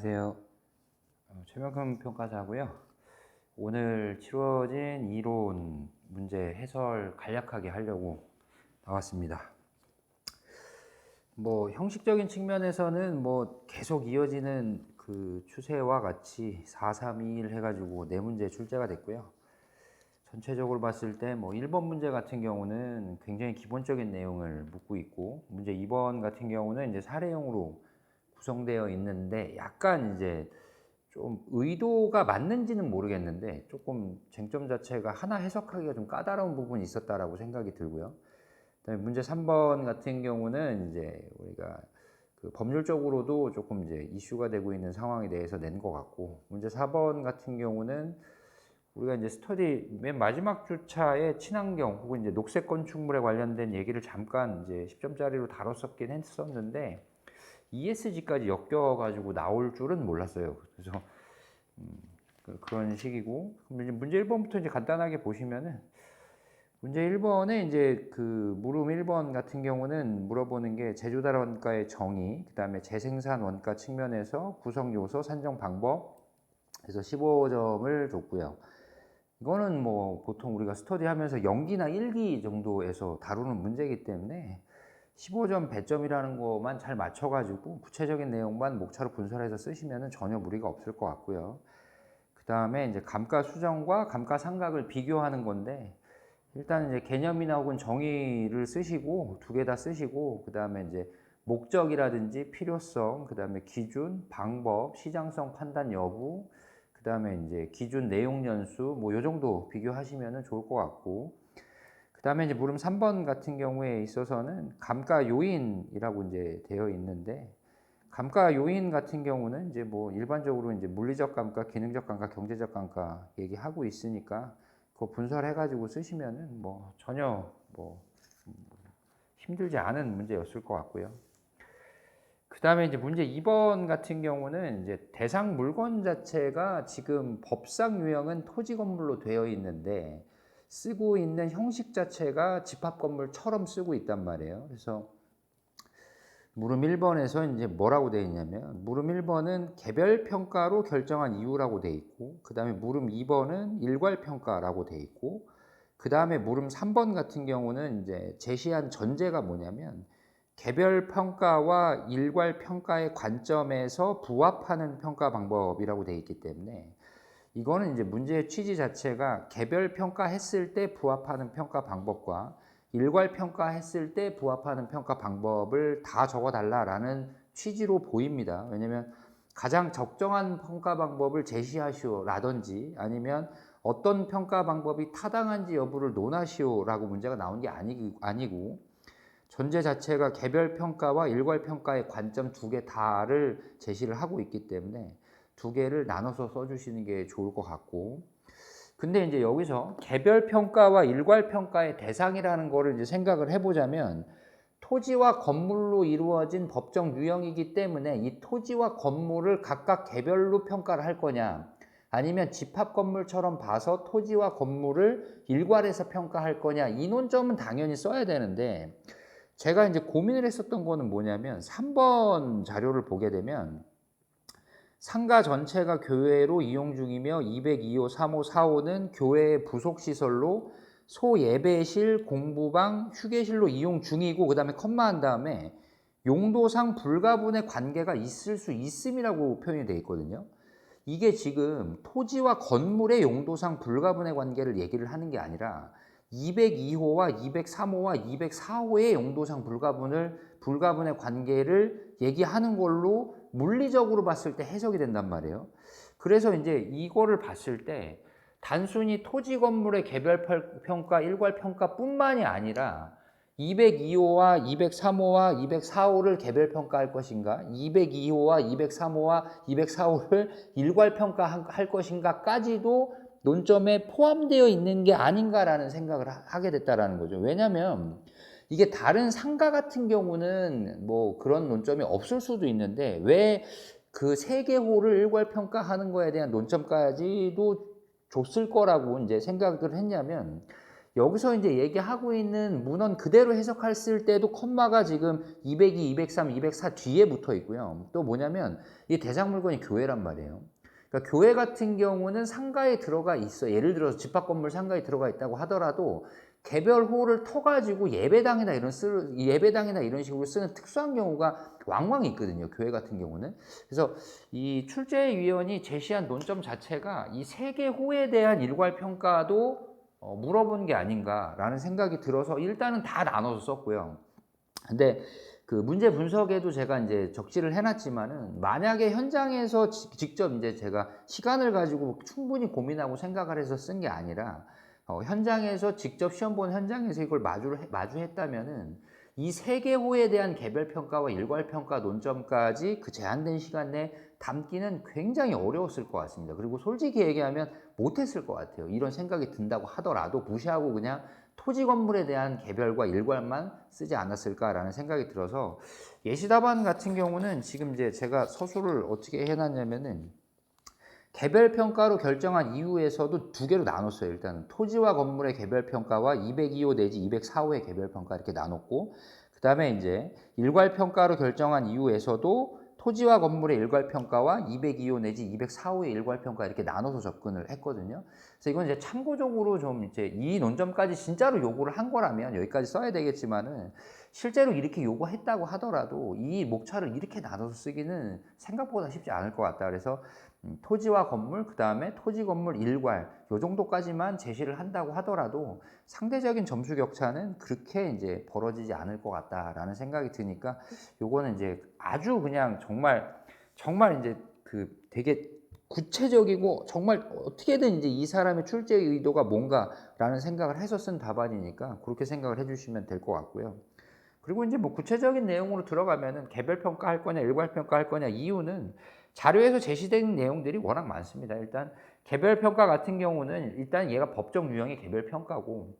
안녕하세요. 최명근 평가사고요. 오늘 치러진 이론 문제 해설 간략하게 하려고 나왔습니다. 형식적인 측면에서는 계속 이어지는 그 추세와 같이 4-3-2-1 해가지고 4문제 출제가 됐고요. 전체적으로 봤을 때 1번 문제 같은 경우는 굉장히 기본적인 내용을 묻고 있고, 문제 2번 같은 경우는 이제 사례형으로 구성되어 있는데 약간 이제 좀 의도가 맞는지는 모르겠는데 조금 쟁점 자체가 하나 해석하기가 좀 까다로운 부분이 있었다라고 생각이 들고요. 그다음에 문제 3번 같은 경우는 이제 우리가 그 법률적으로도 조금 이제 이슈가 되고 있는 상황에 대해서 낸 것 같고, 문제 4번 같은 경우는 우리가 이제 스터디 맨 마지막 주차에 친환경 혹은 이제 녹색 건축물에 관련된 얘기를 잠깐 이제 10점짜리로 다뤘었긴 했었는데 ESG까지 엮여가지고 나올 줄은 몰랐어요. 그래서 그런 식이고, 문제 1번부터 이제 간단하게 보시면은, 문제 1번에 이제 그 물음 1번 같은 경우는 물어보는 게 제조달 원가의 정의, 그 다음에 재생산 원가 측면에서 구성 요소 산정 방법, 그래서 15점을 줬고요. 이거는 보통 우리가 스터디 하면서 0기나 1기 정도에서 다루는 문제이기 때문에 15점 배점이라는 것만 잘 맞춰가지고 구체적인 내용만 목차로 분석해서 쓰시면 전혀 무리가 없을 것 같고요. 그 다음에 이제 감가수정과 감가상각을 비교하는 건데, 일단 이제 개념이나 혹은 정의를 쓰시고 두 개 다 쓰시고, 그 다음에 이제 목적이라든지 필요성, 그 다음에 기준, 방법, 시장성 판단 여부, 그 다음에 이제 기준 내용 연수 요 정도 비교하시면 좋을 것 같고, 그 다음에 이제 물음 3번 같은 경우에 있어서는 감가 요인이라고 이제 되어 있는데, 감가 요인 같은 경우는 이제 일반적으로 이제 물리적 감가, 기능적 감가, 경제적 감가 얘기하고 있으니까 그거 분설해가지고 쓰시면은 전혀 힘들지 않은 문제였을 것 같고요. 그 다음에 이제 문제 2번 같은 경우는 이제 대상 물건 자체가 지금 법상 유형은 토지 건물로 되어 있는데 쓰고 있는 형식 자체가 집합 건물처럼 쓰고 있단 말이에요. 그래서 물음 1번에서 이제 뭐라고 되어 있냐면, 물음 1번은 개별 평가로 결정한 이유라고 되어 있고, 그 다음에 물음 2번은 일괄 평가라고 되어 있고, 그 다음에 물음 3번 같은 경우는 이제 제시한 전제가 뭐냐면 개별 평가와 일괄 평가의 관점에서 부합하는 평가 방법이라고 되어 있기 때문에, 이거는 이제 문제의 취지 자체가 개별 평가했을 때 부합하는 평가 방법과 일괄 평가했을 때 부합하는 평가 방법을 다 적어달라라는 취지로 보입니다. 왜냐면 가장 적정한 평가 방법을 제시하시오라든지 아니면 어떤 평가 방법이 타당한지 여부를 논하시오라고 문제가 나온 게 아니고, 전제 자체가 개별 평가와 일괄 평가의 관점 두 개 다를 제시를 하고 있기 때문에 두 개를 나눠서 써주시는 게 좋을 것 같고, 근데 이제 여기서 개별 평가와 일괄 평가의 대상이라는 거를 이제 생각을 해보자면, 토지와 건물로 이루어진 법정 유형이기 때문에 이 토지와 건물을 각각 개별로 평가를 할 거냐, 아니면 집합 건물처럼 봐서 토지와 건물을 일괄해서 평가할 거냐, 이 논점은 당연히 써야 되는데, 제가 이제 고민을 했었던 거는 뭐냐면 3번 자료를 보게 되면 상가 전체가 교외로 이용 중이며 202호, 3호, 4호는 교외의 부속시설로 소예배실, 공부방, 휴게실로 이용 중이고, 그 다음에 컴마한 다음에 용도상 불가분의 관계가 있을 수 있음이라고 표현이 되어 있거든요. 이게 지금 토지와 건물의 용도상 불가분의 관계를 얘기를 하는 게 아니라 202호와 203호와 204호의 용도상 불가분의 관계를 얘기하는 걸로 물리적으로 봤을 때 해석이 된단 말이에요. 그래서 이제 이거를 봤을 때 단순히 토지 건물의 개별 평가, 일괄 평가뿐만이 아니라 202호와 203호와 204호를 개별 평가할 것인가, 202호와 203호와 204호를 일괄 평가할 것인가까지도 논점에 포함되어 있는 게 아닌가라는 생각을 하게 됐다라는 거죠. 왜냐하면 이게 다른 상가 같은 경우는 그런 논점이 없을 수도 있는데 왜 그 3개 호를 일괄 평가하는 거에 대한 논점까지도 줬을 거라고 이제 생각을 했냐면, 여기서 이제 얘기하고 있는 문헌 그대로 해석했을 때도 콤마가 지금 202, 203, 204 뒤에 붙어 있고요. 또 뭐냐면 이 대상 물건이 교회란 말이에요. 그러니까 교회 같은 경우는 상가에 들어가 있어. 예를 들어서 집합 건물 상가에 들어가 있다고 하더라도 개별 홀을 터가지고 예배당이나 이런 식으로 쓰는 특수한 경우가 왕왕 있거든요. 교회 같은 경우는. 그래서 이 출제위원이 제시한 논점 자체가 이 세계 호에 대한 일괄 평가도 물어본 게 아닌가라는 생각이 들어서 일단은 다 나눠서 썼고요. 근데 그 문제 분석에도 제가 이제 적시를 해놨지만은 만약에 현장에서 직접 이제 제가 시간을 가지고 충분히 고민하고 생각을 해서 쓴 게 아니라 현장에서 직접 시험 본 현장에서 이걸 마주했다면은 이 세계호에 대한 개별평가와 일괄평가 논점까지 그 제한된 시간 내에 담기는 굉장히 어려웠을 것 같습니다. 그리고 솔직히 얘기하면 못했을 것 같아요. 이런 생각이 든다고 하더라도 무시하고 그냥 토지 건물에 대한 개별과 일괄만 쓰지 않았을까라는 생각이 들어서 예시답안 같은 경우는 지금 이제 제가 서술을 어떻게 해놨냐면은 개별평가로 결정한 이유에서도 두 개로 나눴어요. 일단 토지와 건물의 개별평가와 202호 내지 204호의 개별평가 이렇게 나눴고 그 다음에 이제 일괄평가로 결정한 이유에서도 토지와 건물의 일괄평가와 202호 내지 204호의 일괄평가 이렇게 나눠서 접근을 했거든요. 그래서 이건 이제 참고적으로 좀 이제 이 논점까지 진짜로 요구를 한 거라면 여기까지 써야 되겠지만은 실제로 이렇게 요구했다고 하더라도 이 목차를 이렇게 나눠서 쓰기는 생각보다 쉽지 않을 것 같다. 그래서 토지와 건물, 그 다음에 토지 건물 일괄 요 정도까지만 제시를 한다고 하더라도 상대적인 점수 격차는 그렇게 이제 벌어지지 않을 것 같다라는 생각이 드니까 요거는 이제 아주 그냥 정말 이제 그 되게 구체적이고 정말 어떻게든 이제 이 사람의 출제 의도가 뭔가라는 생각을 해서 쓴 답안이니까 그렇게 생각을 해주시면 될 것 같고요. 그리고 이제 뭐 구체적인 내용으로 들어가면은 개별 평가할 거냐 일괄 평가할 거냐 이유는 자료에서 제시된 내용들이 워낙 많습니다. 일단 개별 평가 같은 경우는 일단 얘가 법정 유형의 개별 평가고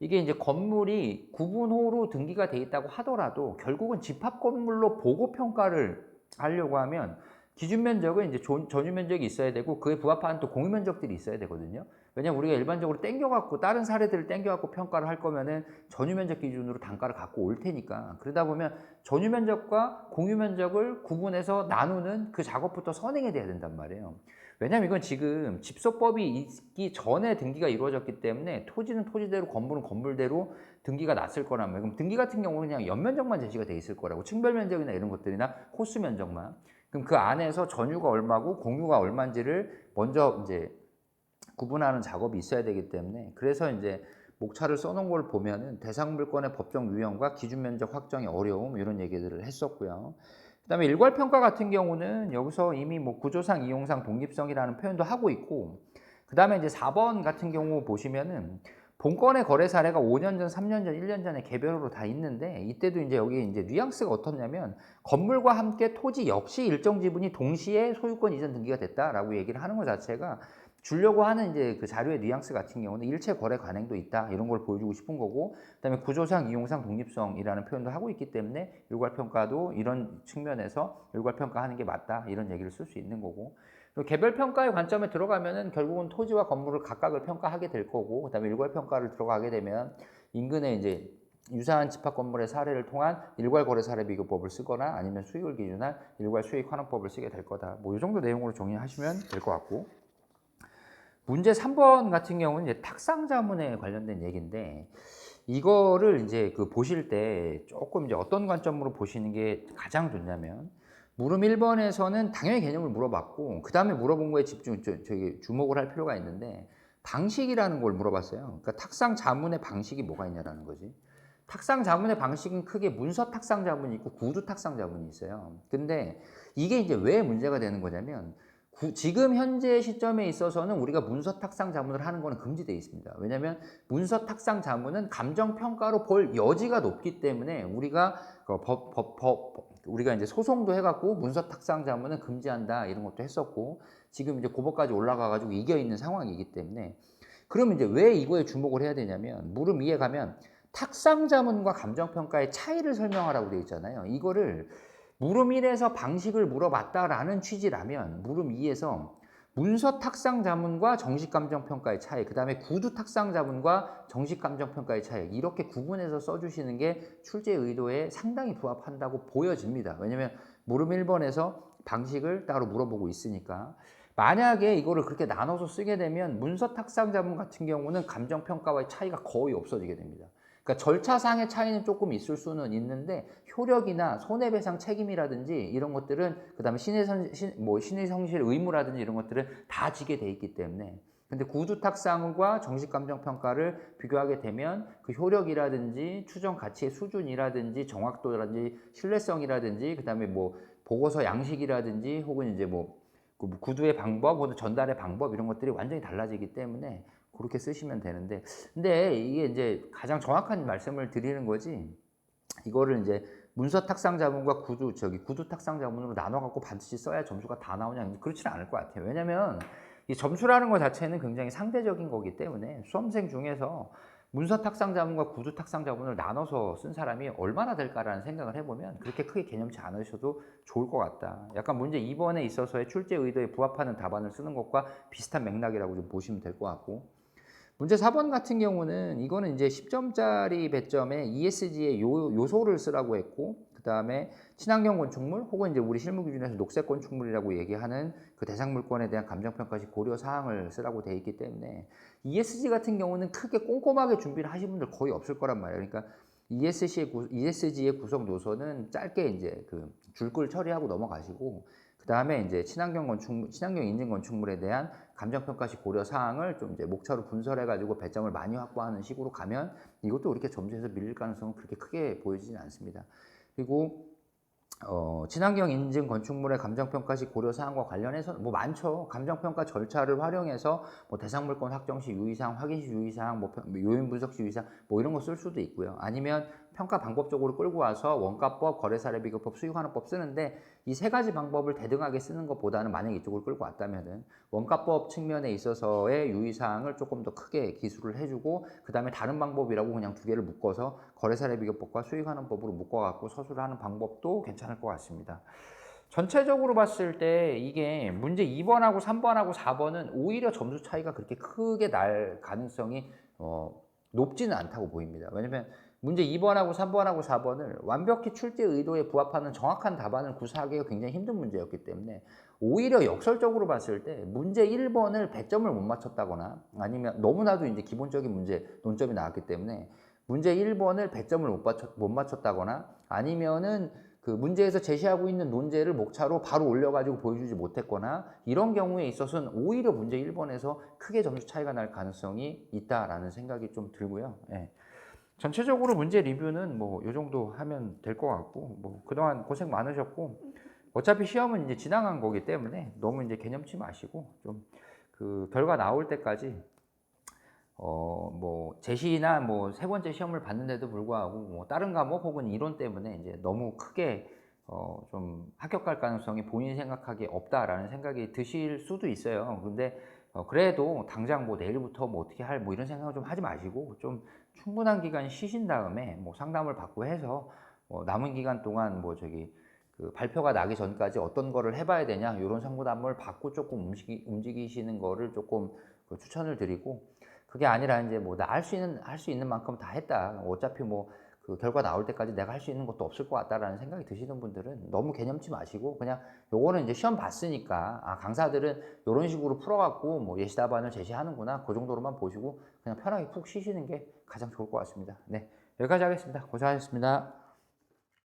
이게 이제 건물이 구분호로 등기가 돼 있다고 하더라도 결국은 집합 건물로 보고 평가를 하려고 하면 기준 면적은 이제 전유 면적이 있어야 되고 그에 부합하는 또 공유 면적들이 있어야 되거든요. 왜냐면 우리가 일반적으로 땡겨갖고 다른 사례들을 땡겨갖고 평가를 할 거면은 전유 면적 기준으로 단가를 갖고 올 테니까 그러다 보면 전유 면적과 공유 면적을 구분해서 나누는 그 작업부터 선행이 돼야 된단 말이에요. 왜냐면 이건 지금 집소법이 있기 전에 등기가 이루어졌기 때문에 토지는 토지대로 건물은 건물대로 등기가 났을 거란 말이에요. 그럼 등기 같은 경우는 그냥 연면적만 제시가 돼 있을 거라고 층별 면적이나 이런 것들이나 호수 면적만 그럼 그 안에서 전유가 얼마고 공유가 얼마인지를 먼저 이제 구분하는 작업이 있어야 되기 때문에 그래서 이제 목차를 써놓은 걸 보면은 대상 물건의 법정 유형과 기준 면적 확정의 어려움 이런 얘기들을 했었고요. 그다음에 일괄 평가 같은 경우는 여기서 이미 뭐 구조상 이용상 독립성이라는 표현도 하고 있고 그다음에 이제 4번 같은 경우 보시면은 본건의 거래 사례가 5년 전, 3년 전, 1년 전에 개별으로 다 있는데 이때도 이제 여기 이제 뉘앙스가 어떻냐면 건물과 함께 토지 역시 일정 지분이 동시에 소유권 이전 등기가 됐다라고 얘기를 하는 것 자체가 주려고 하는 이제 그 자료의 뉘앙스 같은 경우는 일체 거래 관행도 있다 이런 걸 보여주고 싶은 거고 그다음에 구조상 이용상 독립성이라는 표현도 하고 있기 때문에 일괄평가도 이런 측면에서 일괄평가하는 게 맞다 이런 얘기를 쓸 수 있는 거고 그리고 개별평가의 관점에 들어가면은 결국은 토지와 건물을 각각을 평가하게 될 거고 그다음에 일괄평가를 들어가게 되면 인근에 이제 유사한 집합 건물의 사례를 통한 일괄 거래 사례 비교법을 쓰거나 아니면 수익을 기준한 일괄 수익 환원법을 쓰게 될 거다. 뭐 이 정도 내용으로 정리하시면 될 것 같고. 문제 3번 같은 경우는 이제 탁상 자문에 관련된 얘기인데 이거를 이제 그 보실 때 조금 이제 어떤 관점으로 보시는 게 가장 좋냐면 물음 1번에서는 당연히 개념을 물어봤고 그 다음에 물어본 거에 주목을 할 필요가 있는데 방식이라는 걸 물어봤어요. 그러니까 탁상 자문의 방식이 뭐가 있냐라는 거지. 탁상 자문의 방식은 크게 문서 탁상 자문이 있고 구두 탁상 자문이 있어요. 근데 이게 이제 왜 문제가 되는 거냐면 지금 현재 시점에 있어서는 우리가 문서 탁상 자문을 하는 거는 금지되어 있습니다. 왜냐하면 문서 탁상 자문은 감정 평가로 볼 여지가 높기 때문에 우리가 우리가 이제 소송도 해갖고 문서 탁상 자문은 금지한다 이런 것도 했었고 지금 이제 고법까지 올라가가지고 이겨 있는 상황이기 때문에 그러면 이제 왜 이거에 주목을 해야 되냐면 물음 2에 가면 탁상 자문과 감정 평가의 차이를 설명하라고 되어 있잖아요. 이거를 물음 1에서 방식을 물어봤다라는 취지라면 물음 2에서 문서 탁상 자문과 정식 감정 평가의 차이, 그다음에 구두 탁상 자문과 정식 감정 평가의 차이, 이렇게 구분해서 써주시는 게 출제 의도에 상당히 부합한다고 보여집니다. 왜냐면 물음 1번에서 방식을 따로 물어보고 있으니까. 만약에 이거를 그렇게 나눠서 쓰게 되면 문서 탁상 자문 같은 경우는 감정 평가와의 차이가 거의 없어지게 됩니다. 그러니까 절차상의 차이는 조금 있을 수는 있는데 효력이나 손해배상 책임이라든지 이런 것들은, 그다음에 신의 성실 의무라든지 이런 것들은 다 지게 돼 있기 때문에. 근데 구두 탁상과 정식 감정 평가를 비교하게 되면 그 효력이라든지 추정 가치의 수준이라든지 정확도라든지 신뢰성이라든지 그다음에 뭐 보고서 양식이라든지 혹은 이제 뭐 구두의 방법 혹은 전달의 방법 이런 것들이 완전히 달라지기 때문에 그렇게 쓰시면 되는데, 근데 이게 이제 가장 정확한 말씀을 드리는 거지, 이거를 이제 문서 탁상 자문과 구두 탁상 자문으로 나눠 갖고 반드시 써야 점수가 다 나오냐, 그렇지는 않을 것 같아요. 왜냐면 이 점수라는 것 자체는 굉장히 상대적인 거기 때문에 수험생 중에서 문서 탁상 자문과 구두 탁상 자문을 나눠서 쓴 사람이 얼마나 될까라는 생각을 해보면 그렇게 크게 개념치 않으셔도 좋을 것 같다. 약간 문제 2번에 있어서의 출제 의도에 부합하는 답안을 쓰는 것과 비슷한 맥락이라고 좀 보시면 될 것 같고, 문제 4번 같은 경우는 이거는 이제 10점짜리 배점에 ESG의 요소를 쓰라고 했고, 그 다음에 친환경 건축물 혹은 이제 우리 실무 기준에서 녹색 건축물이라고 얘기하는 그 대상 물건에 대한 감정평가 시 고려 사항을 쓰라고 돼 있기 때문에 ESG 같은 경우는 크게 꼼꼼하게 준비를 하신 분들 거의 없을 거란 말이에요. 그러니까 ESG의 구성 요소는 짧게 이제 그 줄글 처리하고 넘어가시고, 그 다음에 이제 친환경 인증 건축물에 대한 감정평가시 고려 사항을 좀 이제 목차로 분설해가지고 배점을 많이 확보하는 식으로 가면 이것도 그렇게 점수에서 밀릴 가능성은 그렇게 크게 보여지진 않습니다. 그리고 친환경 인증 건축물의 감정평가시 고려 사항과 관련해서 뭐 많죠. 감정평가 절차를 활용해서 뭐 대상 물건 확정 시 유의사항, 확인 시 유의사항, 뭐 요인 분석 시 유의사항, 뭐 이런 거 쓸 수도 있고요. 아니면 평가 방법적으로 끌고 와서 원가법, 거래사례 비교법, 수익환원법 쓰는데 이 세 가지 방법을 대등하게 쓰는 것보다는 만약에 이쪽을 끌고 왔다면은 원가법 측면에 있어서의 유의사항을 조금 더 크게 기술을 해주고, 그 다음에 다른 방법이라고 그냥 두 개를 묶어서 거래사례 비교법과 수익환원법으로 묶어갖고 서술을 하는 방법도 괜찮을 것 같습니다. 전체적으로 봤을 때 이게 문제 2번하고 3번하고 4번은 오히려 점수 차이가 그렇게 크게 날 가능성이 높지는 않다고 보입니다. 왜냐면 문제 2번하고 3번하고 4번을 완벽히 출제 의도에 부합하는 정확한 답안을 구사하기가 굉장히 힘든 문제였기 때문에 오히려 역설적으로 봤을 때 문제 1번을 100점을 못 맞췄다거나 아니면 너무나도 이제 기본적인 문제 논점이 나왔기 때문에 문제 1번을 100점을 못 맞췄다거나 아니면은 그 문제에서 제시하고 있는 논제를 목차로 바로 올려가지고 보여주지 못했거나 이런 경우에 있어서는 오히려 문제 1번에서 크게 점수 차이가 날 가능성이 있다라는 생각이 좀 들고요. 예. 전체적으로 문제 리뷰는 뭐 이 정도 하면 될 것 같고, 뭐 그동안 고생 많으셨고 어차피 시험은 이제 지나간 거기 때문에 너무 이제 개념치 마시고 좀 그 결과 나올 때까지 뭐 제시나 뭐 세 번째 시험을 봤는데도 불구하고 뭐 다른 과목 혹은 이론 때문에 이제 너무 크게 좀 합격할 가능성이 본인이 생각하기에 없다라는 생각이 드실 수도 있어요. 근데 그래도 당장 뭐 내일부터 뭐 어떻게 할 뭐 이런 생각을 좀 하지 마시고 좀 충분한 기간 쉬신 다음에 뭐 상담을 받고 해서 남은 기간 동안 뭐 그 발표가 나기 전까지 어떤 거를 해봐야 되냐 이런 상담을 받고 조금 움직이시는 거를 조금 추천을 드리고, 그게 아니라 이제 뭐 나 할 수 있는 만큼 다 했다. 어차피 뭐 그 결과 나올 때까지 내가 할 수 있는 것도 없을 것 같다라는 생각이 드시는 분들은 너무 개념치 마시고 그냥 요거는 이제 시험 봤으니까 강사들은 이런 식으로 풀어갖고 뭐 예시 답안을 제시하는구나 그 정도로만 보시고 그냥 편하게 푹 쉬시는 게 가장 좋을 것 같습니다. 네, 여기까지 하겠습니다. 고생하셨습니다.